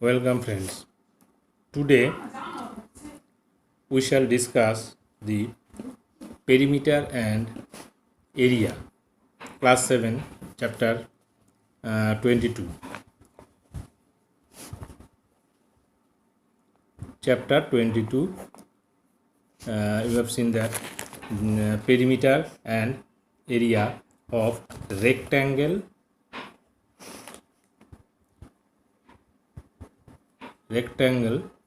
Welcome friends. Today we shall discuss the perimeter and area, class 7, chapter 22. Chapter 22, you have seen that perimeter and area of rectangle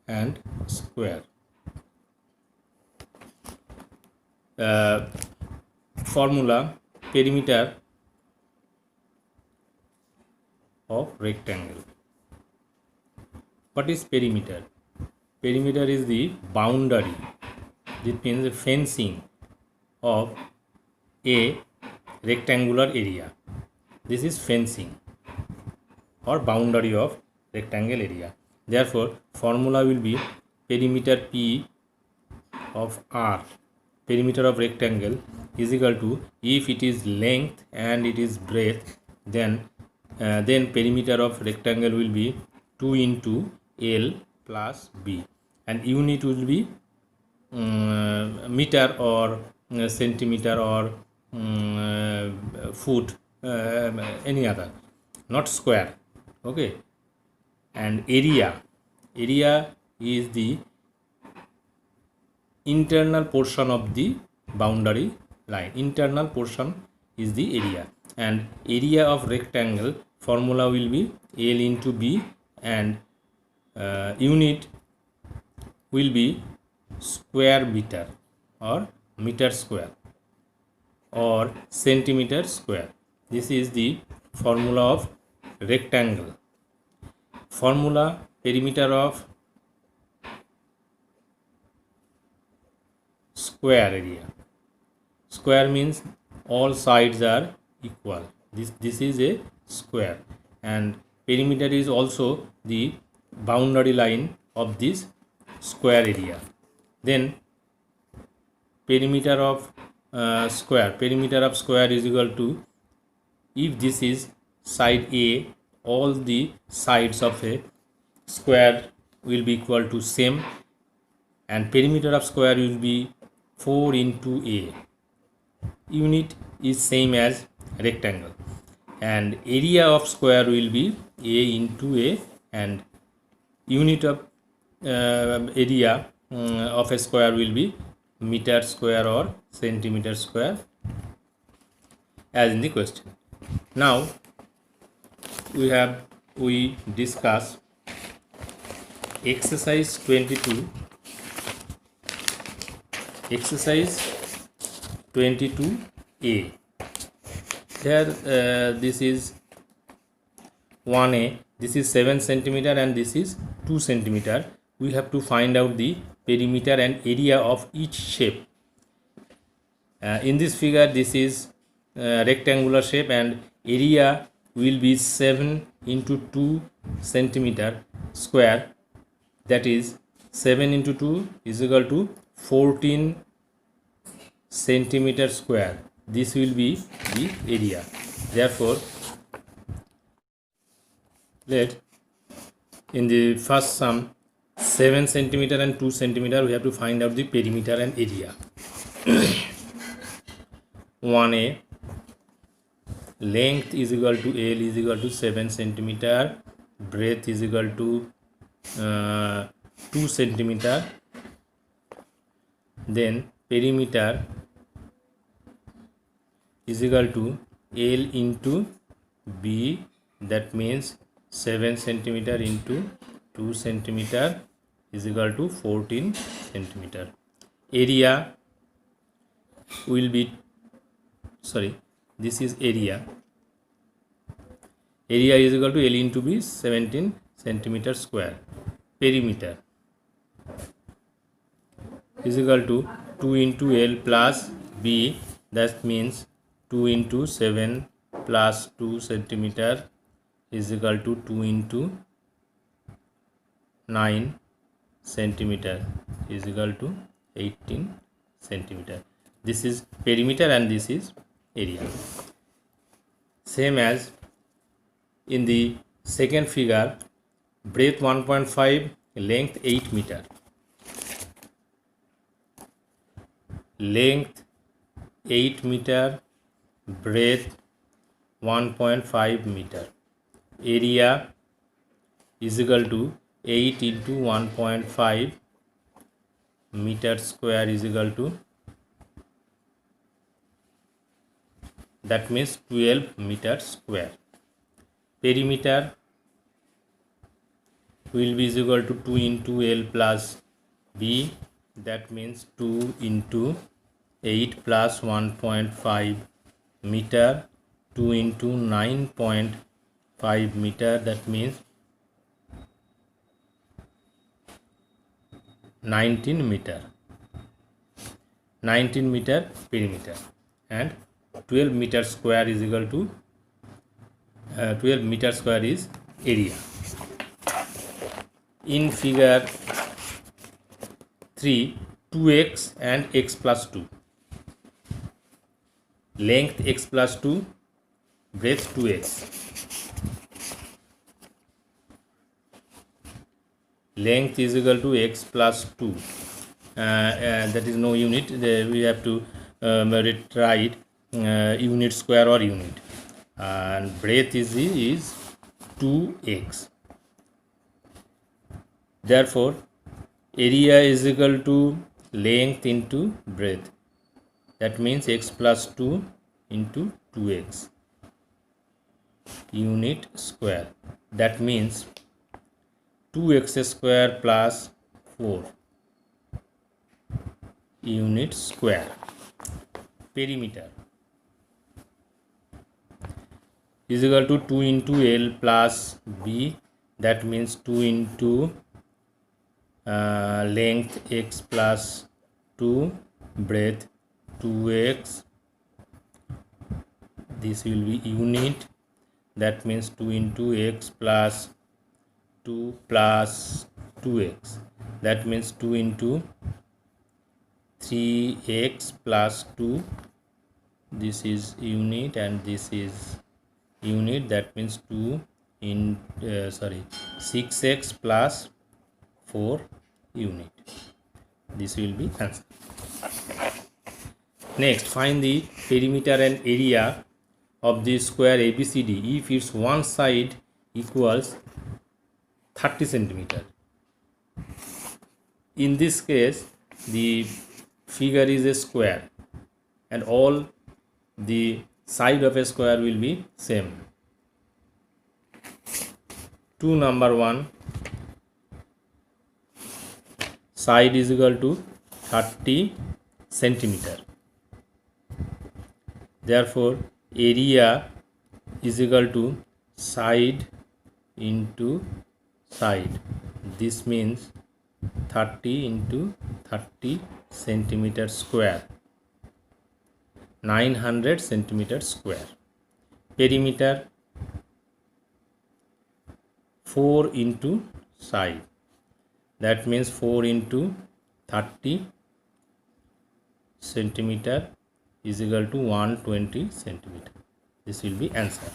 and square. Formula: perimeter of rectangle. What is perimeter? Perimeter is the boundary, it means the fencing of a rectangular area. This is fencing or boundary of rectangle area. Therefore, formula will be perimeter P of R, perimeter of rectangle, is equal to, if it is length and it is breadth, then perimeter of rectangle will be 2 into L plus B, and unit will be meter or centimeter or foot, any other, not square. Okay. And area is the internal portion of the boundary line. Internal portion is the area, and area of rectangle formula will be L into B, and unit will be square meter or meter square or centimeter square. This is the formula of rectangle. Formula: perimeter of square area. Square means all sides are equal. This is a square, and perimeter is also the boundary line of this square area. Then perimeter of square is equal to, if this is side A, all the sides of a square will be equal to same, and perimeter of square will be 4 into A. Unit is same as rectangle, and area of square will be A into A, and unit of area of a square will be meter square or centimeter square, as in the question. Now we discuss exercise 22. Exercise 22A. Here this is 1A, this is 7 centimeter and this is 2 centimeter. We have to find out the perimeter and area of each shape. In this figure, this is rectangular shape, and area will be 7 into 2 centimeter square, that is 7 into 2 is equal to 14 centimeter square. This will be the area. Therefore, let in the first sum 7 centimeter and 2 centimeter, we have to find out the perimeter and area. 1A, length is equal to L is equal to 7 centimeter, breadth is equal to 2 centimeter. Then perimeter is equal to L into B, that means 7 centimeter into 2 centimeter is equal to 14 centimeter. Area will be, this is area. Area is equal to L into B, 17 centimeter square. Perimeter is equal to 2 into L plus B, that means 2 into 7 plus 2 centimeter is equal to 2 into 9 centimeter is equal to 18 centimeter. This is perimeter and this is area. Same as in the second figure, breadth 1.5, length 8 meter. Length 8 meter, breadth 1.5 meter. Area is equal to 8 into 1.5 meter square is equal to, that means 12 meter square. Perimeter will be equal to 2 into L plus B, that means 2 into 8 plus 1.5 meter, 2 into 9.5 meter, that means 19 meter. 19 meter perimeter, and 12 meter square is equal to 12 meter square is area. In figure 3, 2x and x plus 2. Length x plus 2, breadth 2x. Length is equal to x plus 2. That is no unit. We have to write unit square or unit. And breadth is 2x. Therefore, area is equal to length into breadth. That means x plus 2 into 2x unit square. That means 2x square plus 4 unit square. Perimeter is equal to 2 into L plus B. That means 2 into length x plus 2, breadth 2x. This will be unit. That means 2 into x plus 2 plus 2x. That means 2 into 3x plus 2. This is unit and this is unit. That means 2 in 6x plus 4 unit. This will be answer. Next, find the perimeter and area of the square ABCD if its one side equals 30 centimeter. In this case, the figure is a square and all the side of a square will be same. 2 number 1 side is equal to 30 centimeter. Therefore, area is equal to side into side. This means 30 into 30 centimeter square, 900 centimeter square. Perimeter 4 into side. That means 4 into 30 centimeter is equal to 120 centimeter. This will be answer.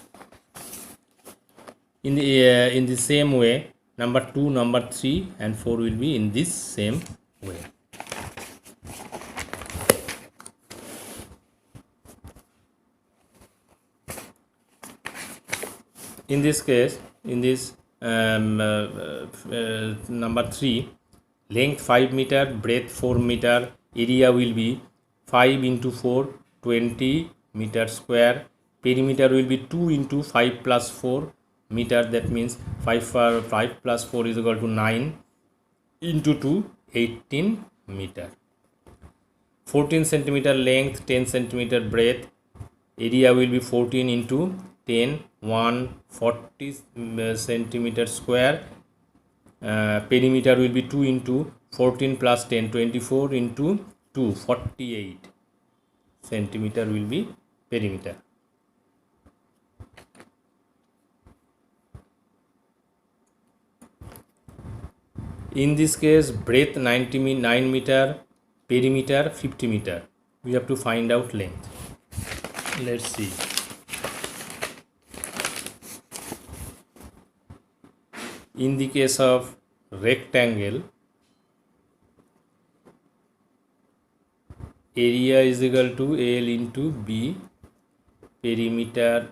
In the same way, number 2, number 3 and 4 will be in this same way. In this case, in this number 3, length 5 meter, breadth 4 meter, area will be 5 into 4, 20 meter square. Perimeter will be 2 into 5 plus 4 meter. That means 5 plus 4 is equal to 9 into 2, 18 meter. 14 centimeter length, 10 centimeter breadth. Area will be 14 into 10, 140 centimeter square. Perimeter will be 2 into 14 plus 10, 24 into 2, 48 centimeter will be perimeter. In this case, breadth 9 meter, perimeter 50 meter. We have to find out length. Let's see. In the case of rectangle, area is equal to L into B, perimeter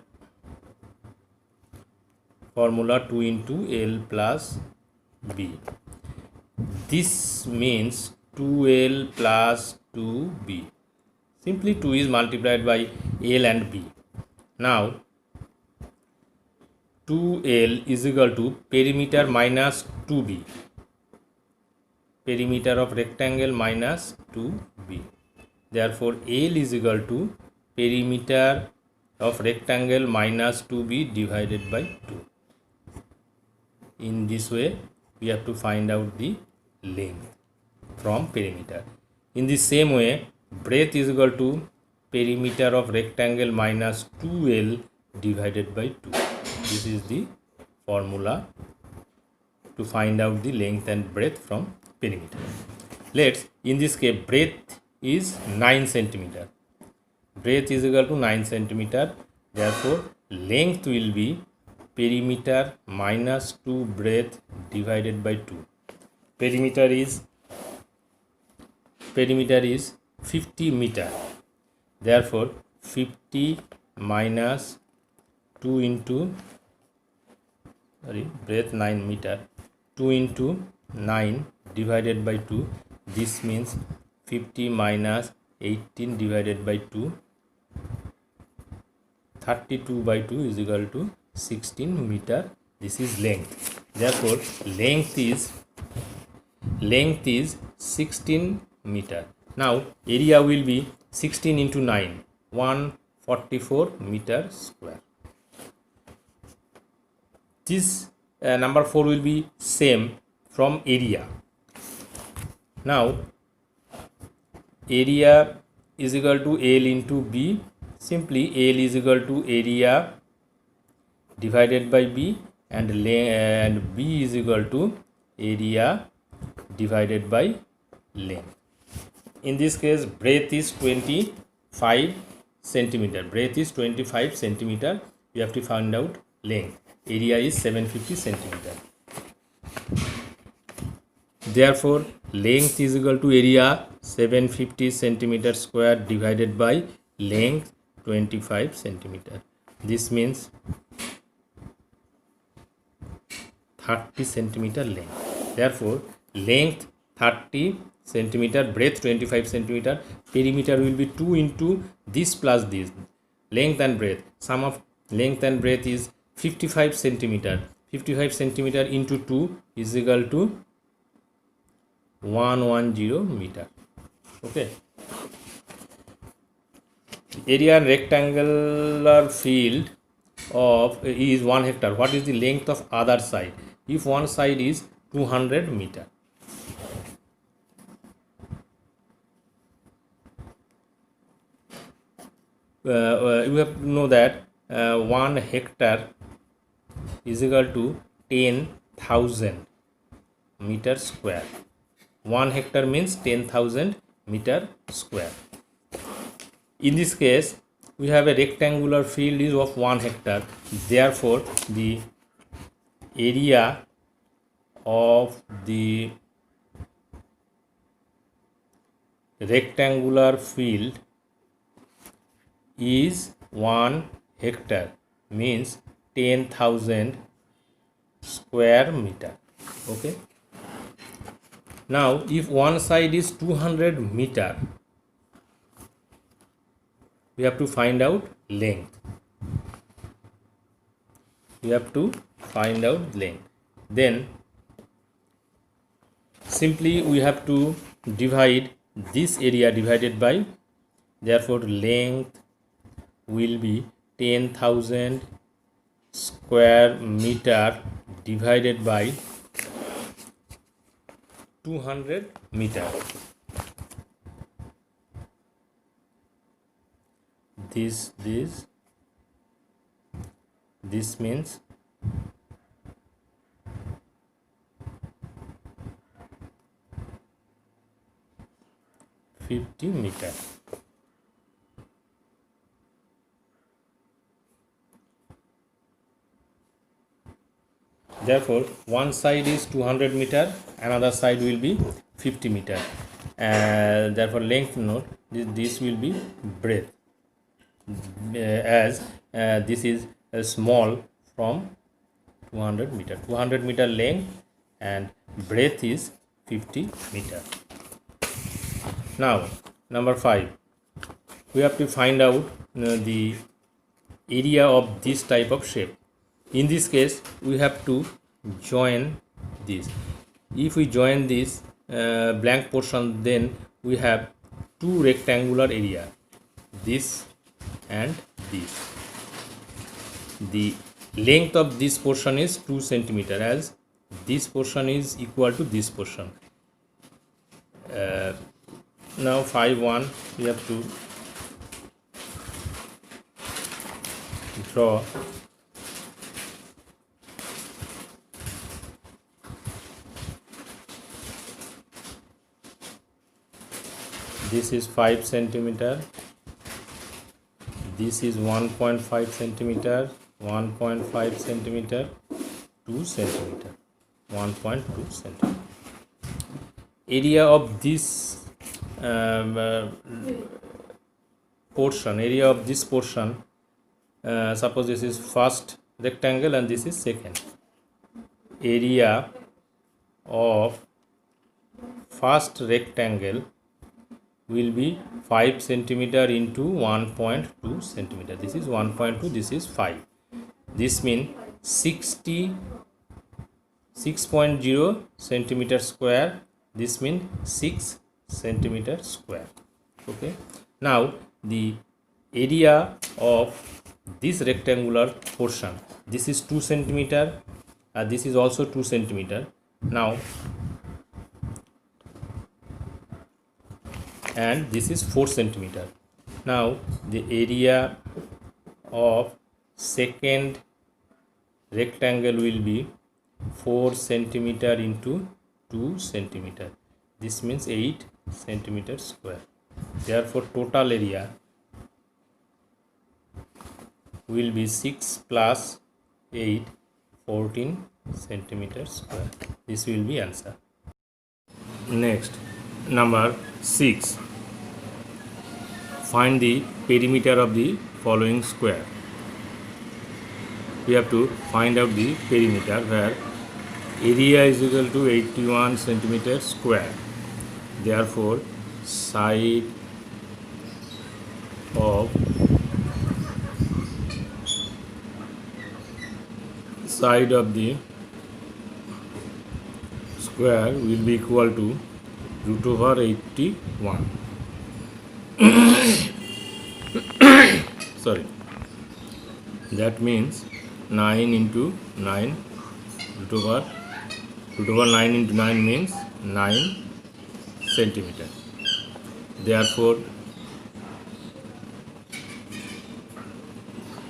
formula 2 into L plus B. This means 2L plus 2B. Simply 2 is multiplied by L and B. Now 2L is equal to perimeter minus 2B. Perimeter of rectangle minus 2B. Therefore, L is equal to perimeter of rectangle minus 2B divided by 2. In this way, we have to find out the length from perimeter. In the same way, breadth is equal to perimeter of rectangle minus 2L divided by 2. This is the formula to find out the length and breadth from perimeter. Let's, in this case, breadth is 9 centimeter. Breadth is equal to 9 centimeter. Therefore, length will be perimeter minus 2 breadth divided by 2. Perimeter is 50 meter. Therefore, 50 minus 2 into breadth 9 meter, 2 into 9 divided by 2. This means 50 minus 18 divided by 2. 32 by 2 is equal to 16 meter. This is length. Therefore, length is 16 meter. Now, area will be 16 into 9, 144 meter square. This number 4 will be same from area. Now, area is equal to L into B. Simply L is equal to area divided by B, and B is equal to area divided by length. In this case, breadth is 25 centimeter. Breadth is 25 centimeter. You have to find out length. Area is 750 centimeter. Therefore, length is equal to area 750 centimeter square divided by length 25 centimeter. This means 30 centimeter length. Therefore, length 30 centimeter, breadth 25 centimeter, perimeter will be 2 into this plus this. Length and breadth, sum of length and breadth is 55 centimeter. 55 centimeter into 2 is equal to 110 meter. Okay. Area and rectangular field of is 1 hectare. What is the length of other side? If one side is 200 meter. You have to know that 1 hectare is equal to 10,000 meter square. 1 hectare means 10,000 meter square. In this case, we have a rectangular field is of 1 hectare. Therefore, the area of the rectangular field is 1 hectare, means 10,000 square meter. Okay. Now, if one side is 200 meter, we have to find out length. We have to find out length. Then, simply we have to divide this area divided by, therefore, length will be 10,000 square meter divided by 200 meter. This means 50 meter. Therefore one side is 200 meter, another side will be 50 meter, and therefore length note this will be breadth, as this is small from 200 meter length and breadth is 50 meter. Now number 5, we have to find out the area of this type of shape. In this case we have to join this. If we join this blank portion, then we have two rectangular area, this and this. The length of this portion is 2 centimeter, as this portion is equal to this portion. Now 5.1 we have to draw this is 5 centimeter, this is 1.5 centimeter, 1.5 centimeter, 2 centimeter, 1.2 centimeter. Area of this portion, suppose this is first rectangle and this is second. Area of first rectangle will be 5 centimeter into 1.2 centimeter. This is 1.2, this is 5. This means 6.0 centimeter square. This means 6 centimeter square. Okay. Now the area of this rectangular portion, this is 2 centimeter, this is also 2 centimeter. Now and this is 4 centimeter. Now the area of second rectangle will be 4 centimeter into 2 centimeter. This means 8 centimeter square. Therefore total area will be 6 plus 8, 14 centimeter square. This will be answer. Next, number 6. Find the perimeter of the following square. We have to find out the perimeter, where area is equal to 81 centimeter square. Therefore side of the square will be equal to root over 81. Sorry, that means 9 into 9, root over 9 into 9 means 9 centimeter. Therefore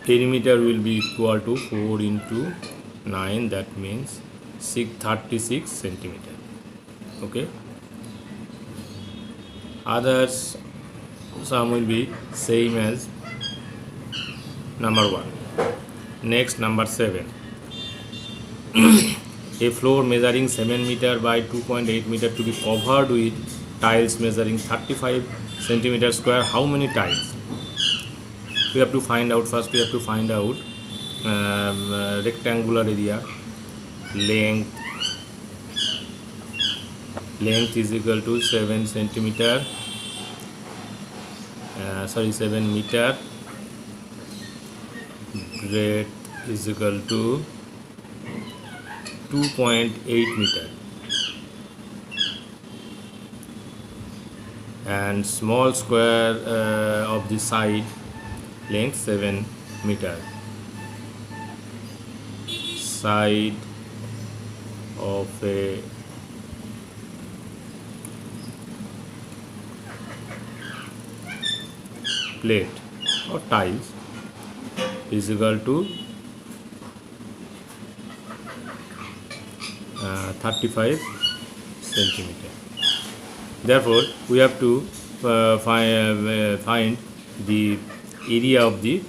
perimeter will be equal to 4 into 9, that means 36 centimeter. Okay. Others some will be same as number 1. Next, number 7. A floor measuring 7 meter by 2.8 meter to be covered with tiles measuring 35 centimeter square. How many tiles? We have to find out. First we have to find out rectangular area. Length is equal to 7 centimeter, 7 meter. Breadth is equal to 2.8 meter, and small square of the side length 7 meter. Side of a plate or tiles is equal to 35 centimeter. Therefore we have to find the area of the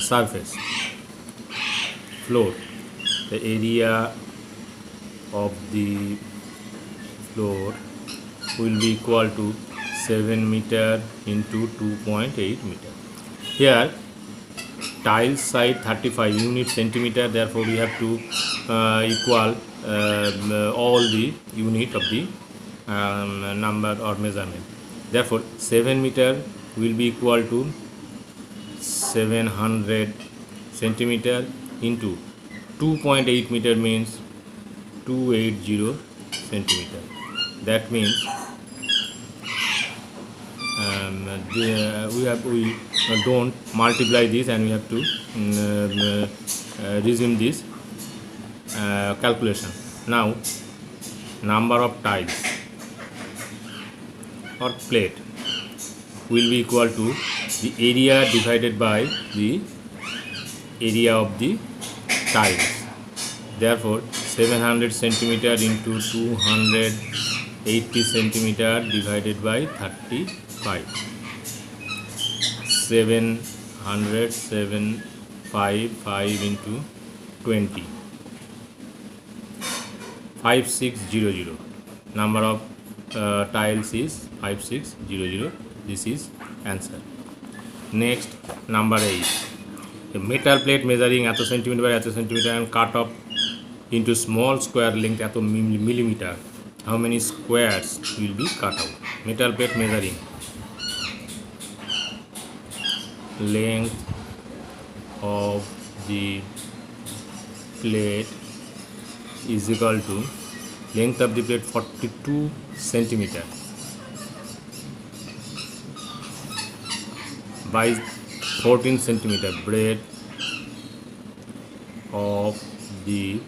surface. floor, the area of the floor will be equal to 7 meter into 2.8 meter. Here tiles side 35 unit centimeter, therefore we have to equal all the unit of the number or measurement. Therefore 7 meter will be equal to 700 centimeter into 2.8 meter means 280 centimeter. That means we don't multiply this, and we have to resume this calculation. Now number of tiles or plate will be equal to the area divided by the area of the tiles. Therefore 700 centimeter into 280 centimeter divided by 35. 705 into 20. 5600. Number of tiles is 5600. This is answer. Next, number 8. A metal plate measuring at a centimeter by at a centimeter and cut off into small square length at a millimeter. How many squares will be cut out? Metal plate measuring length of the plate is equal to length of the plate 42 centimeter by 14 centimeter. Breadth of the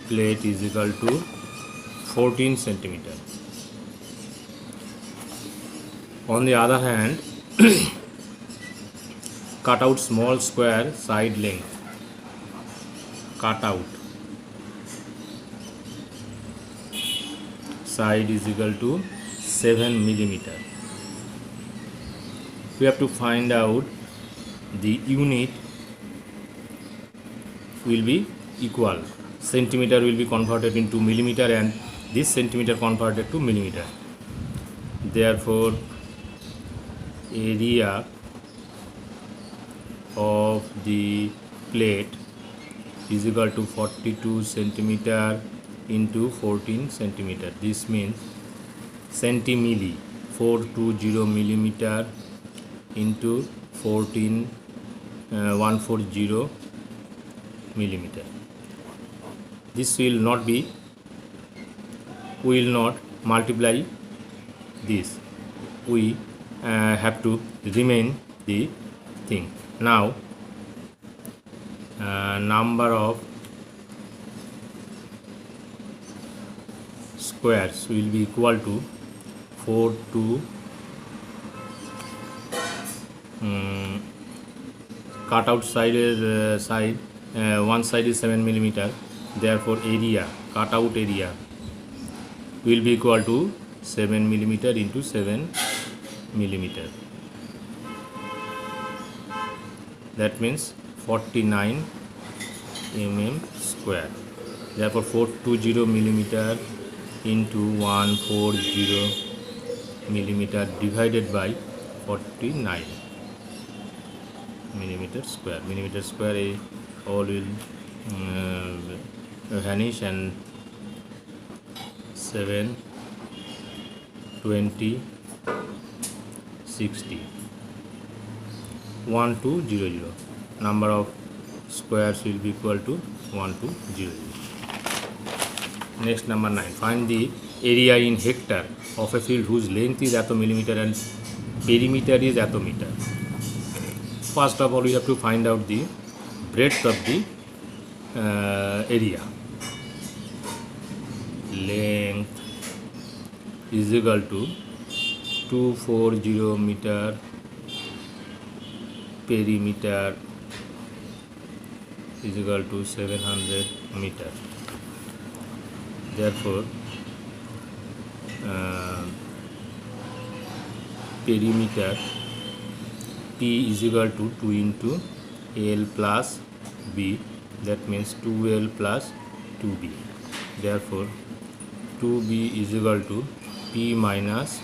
plate is equal to 14 centimeter. On the other hand, cut out small square side length. Cut out side is equal to 7 millimeter. We have to find out the unit will be equal. Centimeter will be converted into millimeter and this centimeter converted to millimeter. Therefore area of the plate is equal to 42 centimeter into 14 centimeter. This means centimilli, 420 millimeter into 140 millimeter. This will not multiply this. We have to remain the thing. Now number of squares will be equal to 4 to cut out side is one side is 7 millimeter. Therefore area, cut out area will be equal to 7 millimeter into 7 millimeter. That means 49 mm square. Therefore 420 millimeter into 140 millimeter divided by 49 millimeter square. Millimeter square all will vanish, and 7 20 60 1200. Number of squares will be equal to 1200. Next, number 9. Find the area in hectare of a field whose length is attomillimeter and perimeter is attometer. First of all, we have to find out the breadth of the area. Length is equal to 240 meter, perimeter is equal to 700 meter. Therefore perimeter P is equal to 2 into L plus b, that means 2l plus 2b. Therefore 2b is equal to p minus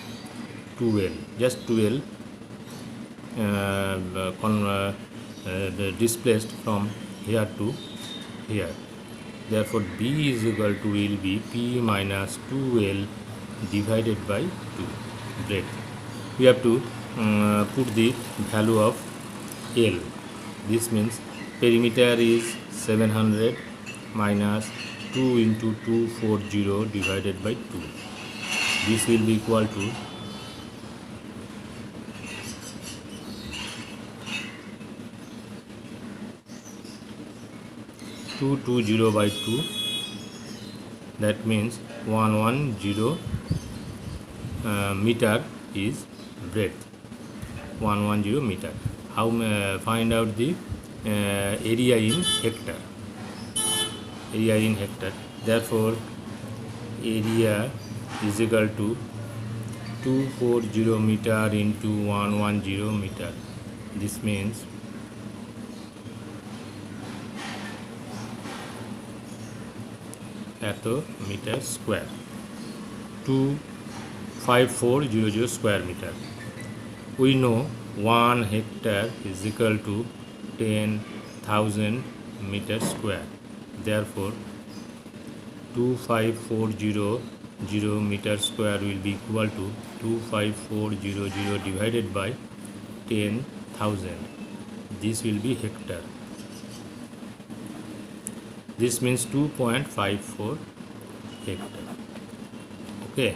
2l, just 2l displaced from here to here. Therefore b is equal to will be p minus 2l divided by 2 breadth. We have to put the value of L. This means perimeter is 700 minus 2 into 240 divided by 2. This will be equal to 220 by 2. That means 110 meter is breadth. 110 meter. How find out the area in hectare? Area in hectare. Therefore area is equal to 240 meter into 110 meter. This means meter square. 25400 square meter. We know 1 hectare is equal to 10,000 meter square. Therefore 25400 meter square will be equal to 25400 divided by 10,000. This will be hectare. This means 2.54 hectare. Okay.